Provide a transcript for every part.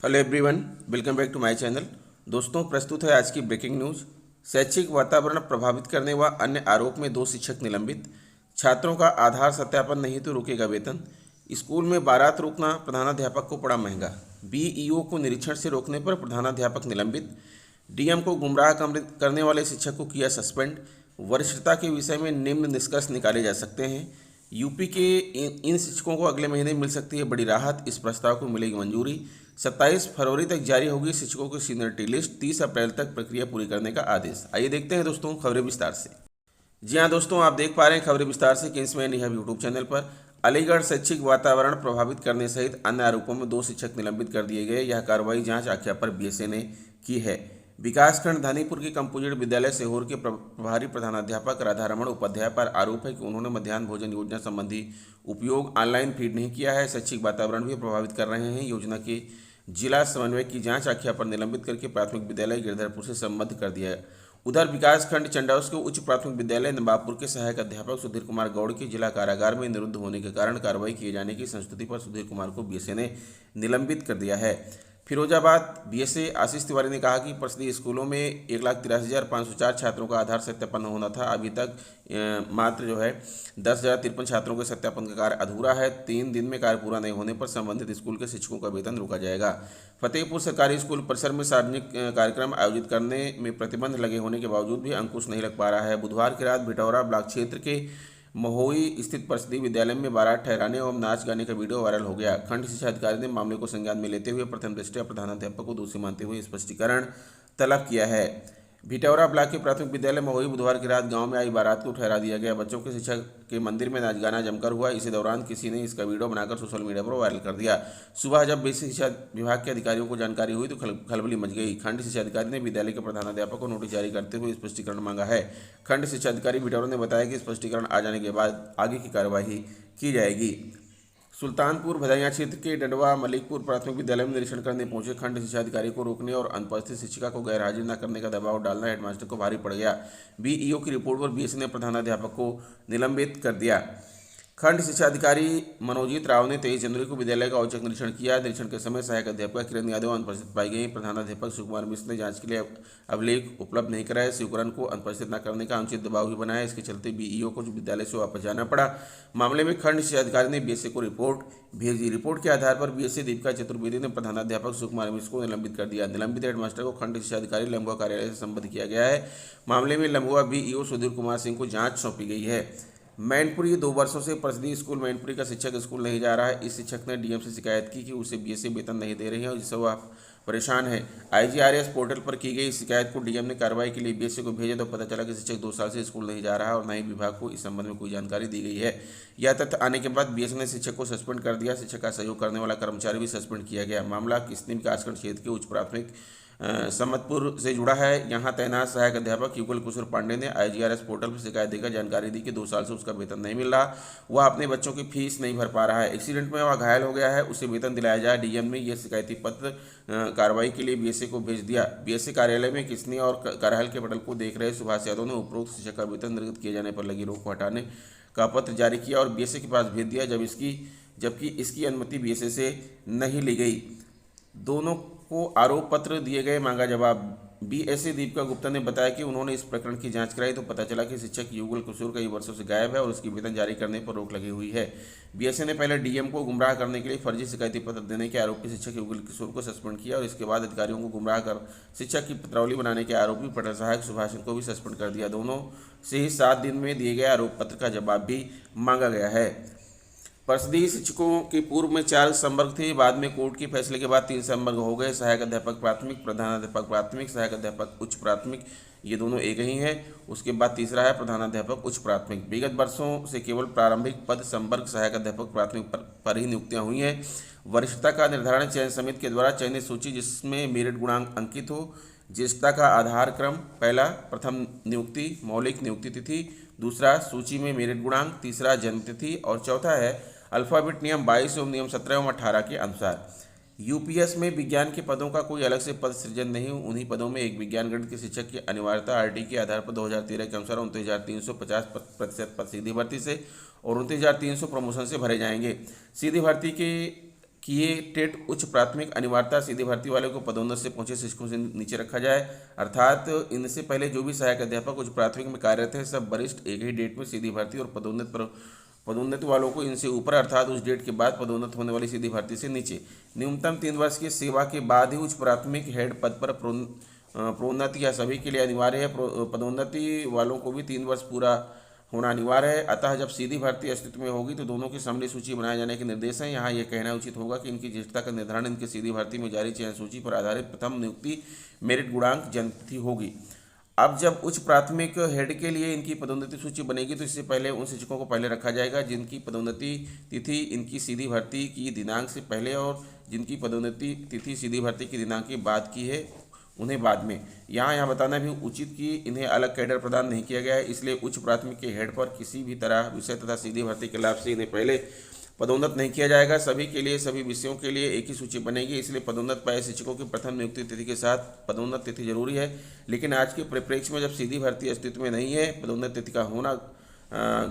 Hello everyone, welcome back to my channel. दोस्तों, प्रस्तुत है आज की ब्रेकिंग न्यूज़। शैक्षिक वातावरण प्रभावित करने व अन्य आरोप में 2 शिक्षक निलंबित। छात्रों का आधार सत्यापन नहीं तो रुकेगा वेतन। स्कूल में बारात रोकना प्रधानाध्यापक को पड़ा महंगा। बीईओ को निरीक्षण से रोकने पर प्रधानाध्यापक निलंबित। डीएम को गुमराह करने वाले शिक्षक को किया सस्पेंड। वरिष्ठता के विषय में निम्न निष्कर्ष निकाले जा सकते हैं। यूपी के इन शिक्षकों को अगले महीने मिल सकती है बड़ी राहत। इस प्रस्ताव को मिलेगी मंजूरी। 27 फरवरी तक जारी होगी शिक्षकों की सीनियरिटी लिस्ट। 30 अप्रैल तक प्रक्रिया पूरी करने का आदेश। आइए देखते हैं दोस्तों खबरें विस्तार से। जी हाँ दोस्तों, आप देख पा रहे हैं खबरें विस्तार से किंग्समैन यह यूट्यूब चैनल पर। अलीगढ़ शैक्षिक वातावरण प्रभावित करने सहित अन्य आरोपों में 2 शिक्षक निलंबित कर दिए गए। यह कार्रवाई जांच आख्या पर बीएसए ने की है। विकासखंड धनीपुर के कंपोजिट विद्यालय सीहोर के प्रभारी प्रधानाध्यापक राधारमण उपाध्याय पर आरोप है कि उन्होंने मध्याह्न भोजन योजना संबंधी उपयोग ऑनलाइन फीड नहीं किया है। शैक्षिक वातावरण भी प्रभावित कर रहे हैं। योजना के जिला समन्वय की जांच आख्या पर निलंबित करके प्राथमिक विद्यालय गिरधरपुर से संबद्ध कर दिया है। उधर विकासखंड चंडाउस के उच्च प्राथमिक विद्यालय नवाबपुर के सहायक अध्यापक सुधीर कुमार गौड़ के जिला कारागार में निरुद्ध होने के कारण कार्रवाई किए जाने की संस्तुति पर सुधीर कुमार को बीएसए ने निलंबित कर दिया है। फिरोजाबाद बीएसए आशीष तिवारी ने कहा कि परिषदीय स्कूलों में 1,83,504 छात्रों का आधार सत्यापन होना था। अभी तक मात्र 10,053 छात्रों के सत्यापन का कार्य अधूरा है। 3 दिन में कार्य पूरा नहीं होने पर संबंधित स्कूल के शिक्षकों का वेतन रोका जाएगा। फतेहपुर सरकारी स्कूल परिसर में सार्वजनिक कार्यक्रम आयोजित करने में प्रतिबंध लगे होने के बावजूद भी अंकुश नहीं लग पा रहा है। बुधवार की रात भिटौरा ब्लॉक क्षेत्र के महोई स्थित परिषदीय विद्यालय में बारात ठहराने एवं नाच गाने का वीडियो वायरल हो गया। खंड शिक्षा अधिकारी ने मामले को संज्ञान में लेते हुए प्रथम दृष्टया प्रधानाध्यापक को दोषी मानते हुए स्पष्टीकरण तलब किया है। भिटौरा ब्लॉक के प्राथमिक विद्यालय महोई बुधवार की रात गांव में आई बारात को ठहरा दिया गया। बच्चों के शिक्षा के मंदिर में नाच गाना जमकर हुआ। इसी दौरान किसी ने इसका वीडियो बनाकर सोशल मीडिया पर वायरल कर दिया। सुबह जब बेसिक शिक्षा विभाग के अधिकारियों को जानकारी हुई तो खलबली मच गई। खंड शिक्षा अधिकारी ने विद्यालय के प्रधानाध्यापक को नोटिस जारी करते हुए स्पष्टीकरण मांगा है। खंड शिक्षा अधिकारी भिटौरा ने बताया कि स्पष्टीकरण आ जाने के बाद आगे की कार्यवाही की जाएगी। सुल्तानपुर भदैया क्षेत्र के डंडवा मलिकपुर प्राथमिक विद्यालय में निरीक्षण करने पहुंचे खंड शिक्षा अधिकारी को रोकने और अनुपस्थित शिक्षिका को गैरहाजिर न करने का दबाव डालना हेडमास्टर को भारी पड़ गया। बीईओ की रिपोर्ट पर बीएसए ने प्रधानाध्यापक को निलंबित कर दिया। खंड शिक्षा अधिकारी मनोजीत राव ने 23 जनवरी को विद्यालय का औचक निरीक्षण किया। निरीक्षण के समय सहायक अध्यापक किरण यादव अनुपस्थित पाई गई। प्रधानाध्यापक सुकुमार मिश्र ने जांच के लिए अभिलेख उपलब्ध नहीं कराया। शिवकरण को अनुपस्थित न करने का अनुचित दबाव भी बनाया। इसके चलते बीईओ को विद्यालय से वापस जाना पड़ा। मामले में खंड शिक्षा अधिकारी ने बीएसए को रिपोर्ट भेजी। रिपोर्ट के आधार पर बीएसए दीपिका चतुर्वेदी ने प्रधानाध्यापक सुकुमार मिश्र को निलंबित कर दिया। निलंबित हेडमास्टर को खंड शिक्षा अधिकारी लम्बुआ कार्यालय से संबद्ध किया गया है। मामले में लम्बुआ बीईओ सुधीर कुमार सिंह को जाँच सौंपी गई है। मैनपुरी 2 वर्षों से परिषदीय स्कूल मैनपुरी का शिक्षक स्कूल नहीं जा रहा है। इस शिक्षक ने डीएम से शिकायत की कि उसे बीएसए वेतन नहीं दे रहे हैं और जिससे वह परेशान है। आईजीआरएस पोर्टल पर की गई शिकायत को डीएम ने कार्रवाई के लिए बीएसए को भेजा तो पता चला कि शिक्षक 2 साल से स्कूल नहीं जा रहा है और न ही विभाग को इस संबंध में कोई जानकारी दी गई है। यह तथ्य आने के बाद बीएसए ने शिक्षक को सस्पेंड कर दिया। शिक्षक का सहयोग करने वाला कर्मचारी भी सस्पेंड किया गया। मामला किस्नी विकासखंड क्षेत्र के उच्च प्राथमिक सम्मतपुर से जुड़ा है। यहां तैनात सहायक अध्यापक युगल कुशल पांडे ने आईजीआरएस पोर्टल पर शिकायत देकर जानकारी दी कि 2 साल से उसका वेतन नहीं मिल रहा। वह अपने बच्चों की फीस नहीं भर पा रहा है। एक्सीडेंट में वह घायल हो गया है, उसे वेतन दिलाया जाए। डीएम ने यह शिकायती पत्र कार्रवाई के लिए बीएसए को भेज दिया। बीएसए कार्यालय में किस्नी और करहल के पटल को देख रहे सुभाष यादव ने उपरोक्त शिक्षक का वेतन निर्गत किए जाने पर लगी रोक को हटाने का पत्र जारी किया और बीएसए के पास भेज दिया, जबकि इसकी अनुमति बीएसए से नहीं ली गई। दोनों को आरोप पत्र दिए गए, मांगा जवाब। बीएसए दीपिका गुप्ता ने बताया कि उन्होंने इस प्रकरण की जांच कराई तो पता चला कि शिक्षक युगल किशोर कई वर्षों से गायब है और उसकी वेतन जारी करने पर रोक लगी हुई है। बीएसए ने पहले डीएम को गुमराह करने के लिए फर्जी शिकायती पत्र देने के आरोपी शिक्षक युगल किशोर को सस्पेंड किया और इसके बाद अधिकारियों को गुमराह कर शिक्षक की पत्रौली बनाने के आरोपी पटल सहायक सुभाष को भी सस्पेंड कर दिया। दोनों से ही 7 दिन में दिए गए आरोप पत्र का जवाब भी मांगा गया है। परिषदीय शिक्षकों के पूर्व में 4 संवर्ग थे। बाद में कोर्ट के फैसले के बाद 3 संवर्ग हो गए। सहायक अध्यापक प्राथमिक, प्रधानाध्यापक प्राथमिक, सहायक अध्यापक उच्च प्राथमिक, ये दोनों एक ही हैं। उसके बाद तीसरा है प्रधानाध्यापक उच्च प्राथमिक। विगत वर्षों से केवल प्रारंभिक पद संवर्ग सहायक अध्यापक प्राथमिक पर ही नियुक्तियां हुई हैं। वरिष्ठता का निर्धारण चयन समिति के द्वारा चयनित सूची जिसमें मेरिट गुणांक अंकित हो। ज्येष्ठता का आधार क्रम: पहला प्रथम नियुक्ति मौलिक नियुक्ति तिथि, दूसरा सूची में मेरिट गुणांक, तीसरा जन्म तिथि और चौथा है अल्फाबेट नियम 22 एवं नियम 17 एवं 18 के अनुसार। यूपीएस में विज्ञान के पदों का कोई अलग से पद सृजन नहीं। उन्हीं पदों में एक विज्ञान गणित के शिक्षक की अनिवार्यता आरटी के आधार पर 2013 के अनुसार 29,350% सीधी भर्ती से और 29,300 प्रमोशन से भरे जाएंगे। सीधी भर्ती के किए टेट उच्च प्राथमिक अनिवार्यता सीधी भर्ती वाले को पदोन्नत से पहुंचे शिक्षकों से नीचे रखा जाए। अर्थात इनसे पहले जो भी सहायक अध्यापक उच्च प्राथमिक में कार्यरत हैं, सब वरिष्ठ एक ही डेट में सीधी भर्ती और पदोन्नति वालों को इनसे ऊपर अर्थात उस डेट के बाद पदोन्नत होने वाली सीधी भर्ती से नीचे। न्यूनतम 3 वर्ष की सेवा के बाद ही उच्च प्राथमिक हेड पद पर प्रोन्नति या सभी के लिए अनिवार्य है। पदोन्नति वालों को भी 3 वर्ष पूरा होना अनिवार्य है। अतः जब सीधी भर्ती अस्तित्व में होगी तो दोनों की समरी सूची बनाए जाने के निर्देश हैं। यहाँ यह कहना उचित होगा कि इनकी ज्येष्ठता का निर्धारण इनकी सीधी भर्ती में जारी चयन सूची पर आधारित प्रथम नियुक्ति मेरिट गुणांक जन्मतिथि होगी। अब जब उच्च प्राथमिक हेड के लिए इनकी पदोन्नति सूची बनेगी तो इससे पहले उन शिक्षकों को पहले रखा जाएगा जिनकी पदोन्नति तिथि इनकी सीधी भर्ती की दिनांक से पहले, और जिनकी पदोन्नति तिथि सीधी भर्ती की दिनांक के बाद की है उन्हें बाद में। यहाँ बताना भी उचित कि इन्हें अलग कैडर प्रदान नहीं किया गया है, इसलिए उच्च प्राथमिक के हेड पर किसी भी तरह विषय तथा सीधी भर्ती के लाभ से इन्हें पहले पदोन्नत नहीं किया जाएगा। सभी के लिए सभी विषयों के लिए एक ही सूची बनेगी, इसलिए पदोन्नत पाए शिक्षकों की प्रथम नियुक्ति तिथि के साथ पदोन्नत तिथि जरूरी है। लेकिन आज के परिप्रेक्ष्य में जब सीधी भर्ती अस्तित्व में नहीं है, पदोन्नत तिथि का होना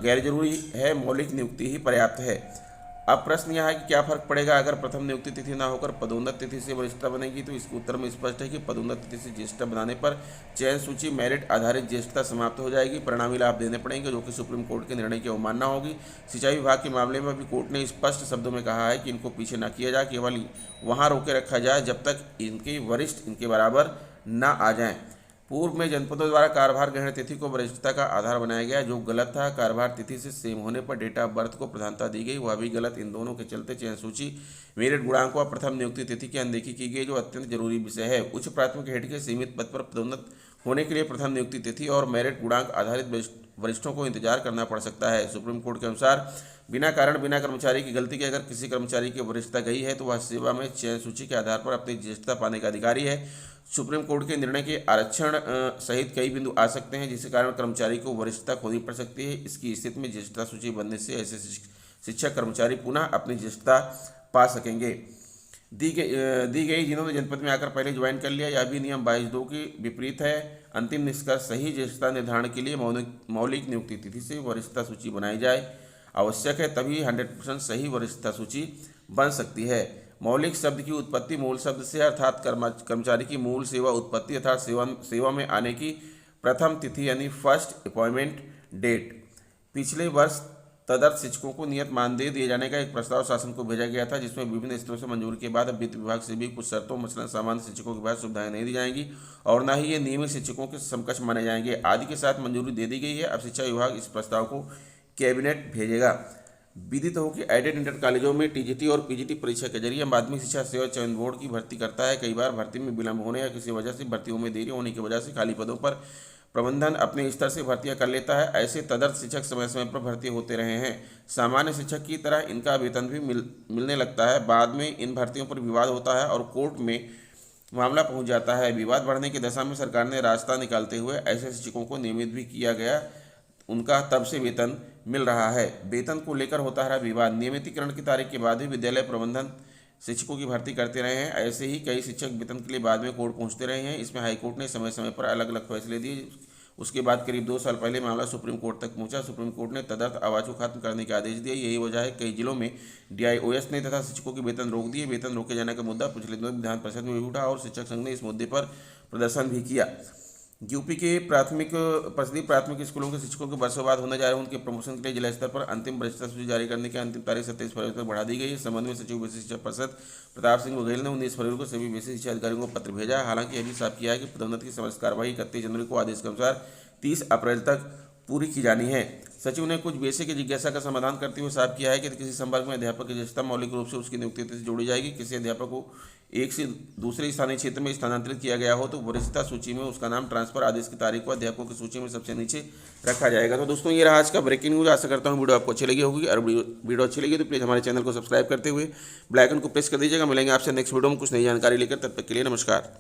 गैर जरूरी है, मौलिक नियुक्ति ही पर्याप्त है। अब प्रश्न यह है कि क्या फर्क पड़ेगा अगर प्रथम नियुक्ति तिथि ना होकर पदोन्नत तिथि से वरिष्ठता बनेगी। तो इसके उत्तर में स्पष्ट है कि पदोन्नत तिथि से ज्येष्ठता बनाने पर चयन सूची मेरिट आधारित ज्येष्ठता समाप्त हो जाएगी, परिणामी लाभ देने पड़ेंगे, जो कि सुप्रीम कोर्ट के निर्णय की अवमानना होगी। सिंचाई विभाग के मामले में भी कोर्ट ने स्पष्ट शब्दों में कहा है कि इनको पीछे न किया जाए, केवल वहाँ रोके रखा जाए जब तक इनके वरिष्ठ इनके बराबर न आ जाएं। पूर्व में जनपदों द्वारा कार्यभार ग्रहण तिथि को वरिष्ठता का आधार बनाया गया, जो गलत था। कार्यभार तिथि से सेम होने पर डेट ऑफ बर्थ को प्रधानता दी गई, वह भी गलत। इन दोनों के चलते चयन सूची मेरिट गुणांक व प्रथम नियुक्ति तिथि की अनदेखी की गई, जो अत्यंत जरूरी विषय है। उच्च प्राथमिक हेड के सीमित पद पर पदोन्नत होने के लिए प्रथम नियुक्ति तिथि और मेरिट गुणांक आधारित वरिष्ठों को इंतजार करना पड़ सकता है। सुप्रीम कोर्ट के अनुसार बिना कारण बिना कर्मचारी की गलती के अगर किसी कर्मचारी की वरिष्ठता गई है तो वह सेवा में चयन सूची के आधार पर अपनी ज्येष्ठता पाने का अधिकारी है। सुप्रीम कोर्ट के निर्णय के आरक्षण सहित कई बिंदु आ सकते हैं, जिसके कारण कर्मचारी को वरिष्ठता खोनी पड़ सकती है। इसकी स्थिति में ज्येष्ठता सूची बनने से ऐसे शिक्षक कर्मचारी पुनः अपनी ज्येष्ठता पा सकेंगे। दी गई जिन्होंने जनपद में आकर पहले ज्वाइन कर लिया, यह भी नियम 22(2) के विपरीत है। अंतिम निष्कर्ष सही ज्येष्ठता निर्धारण के लिए मौलिक नियुक्ति तिथि से वरिष्ठता सूची बनाई जाए आवश्यक है, तभी 100% सही वरिष्ठता सूची बन सकती है। मौलिक शब्द की उत्पत्ति मूल शब्द से, अर्थात कर्मचारी की मूल सेवा उत्पत्ति अर्थात सेवा में आने की प्रथम तिथि यानी फर्स्ट अपॉइंटमेंट डेट। पिछले वर्ष तदर्थ शिक्षकों को नियत मानदेय दिए जाने का एक प्रस्ताव शासन को भेजा गया था, जिसमें विभिन्न स्तरों से मंजूरी के बाद अब वित्त विभाग से भी कुछ शर्तों मसलन सामान्य शिक्षकों के बाद सुविधाएं नहीं दी जाएंगी और न ही ये नियमित शिक्षकों के समकक्ष माने जाएंगे आदि के साथ मंजूरी दे दी गई है। अब शिक्षा विभाग इस प्रस्ताव को कैबिनेट भेजेगा। विदित हो कि एडेड इंटर कॉलेजों में टीजीटी और पीजीटी परीक्षा के जरिए माध्यमिक शिक्षा सेवा चयन बोर्ड की भर्ती करता है। कई बार भर्ती में विलंब होने या किसी वजह से भर्तियों में देरी होने की वजह से खाली पदों पर प्रबंधन अपने स्तर से भर्तियां कर लेता है। ऐसे तदर्थ शिक्षक समय समय पर भर्ती होते रहे हैं। सामान्य शिक्षक की तरह इनका वेतन भी मिलने लगता है। बाद में इन भर्तियों पर विवाद होता है और कोर्ट में मामला पहुंच जाता है। विवाद बढ़ने की दशा में सरकार ने रास्ता निकालते हुए ऐसे शिक्षकों को नियमित भी किया गया, उनका तब से वेतन मिल रहा है। वेतन को लेकर होता रहा विवाद। नियमितीकरण की तारीख के बाद भी विद्यालय प्रबंधन शिक्षकों की भर्ती करते रहे हैं। ऐसे ही कई शिक्षक वेतन के लिए बाद में कोर्ट पहुंचते रहे हैं। इसमें हाईकोर्ट ने समय समय पर अलग अलग फैसले दिए। उसके बाद करीब 2 साल पहले मामला सुप्रीम कोर्ट तक पहुंचा। सुप्रीम कोर्ट ने तदर्थ आवाज को खत्म करने के आदेश दिए। यही वजह है कई जिलों में DIOS ने तथा शिक्षकों के वेतन रोक दिए। वेतन रोके जाने का मुद्दा पिछले दिनों विधान परिषद में भी उठा और शिक्षक संघ ने इस मुद्दे पर प्रदर्शन भी किया। यूपी के परिषदीय प्राथमिक स्कूलों के शिक्षकों के वर्षों बाद होने जा रहे उनके प्रमोशन के लिए जिला स्तर पर अंतिम वरिष्ठता सूची जारी करने की अंतिम तारीख 27 फरवरी तक बढ़ा दी गई। इस संबंध में सचिव बेसिक शिक्षा परिषद प्रताप सिंह बघेल ने 19 फरवरी को सभी बेसिक शिक्षा अधिकारियों को पत्र भेजा। हालांकि यह भी साफ किया है कि पदोन्नति की समस्त कार्रवाई 31 जनवरी को आदेश के अनुसार 30 अप्रैल तक पूरी की जानी है। सचिव ने कुछ बेसिक की जिज्ञासा का समाधान करते हुए साफ किया है कि किसी संपर्क में अध्यापक की ज्येष्ठता मौलिक रूप से उसकी नियुक्ति से जोड़ी जाएगी। किसी अध्यापक को एक से दूसरे स्थानीय क्षेत्र में स्थानांतरित किया गया हो तो वरिष्ठता सूची में उसका नाम ट्रांसफर आदेश की तारीख को अध्यापकों की सूची में सबसे नीचे रखा जाएगा। तो दोस्तों ये रहा आज का ब्रेकिंग न्यूज। आशा करता हूँ वीडियो आपको अच्छी लगी होगी और वीडियो अच्छी लगी तो प्लीज़ हमारे चैनल को सब्सक्राइब करते हुए बेल आइकन को प्रेस कर दीजिएगा। मिलेंगे आपसे नेक्स्ट वीडियो में कुछ नई जानकारी लेकर, तब तक के लिए नमस्कार।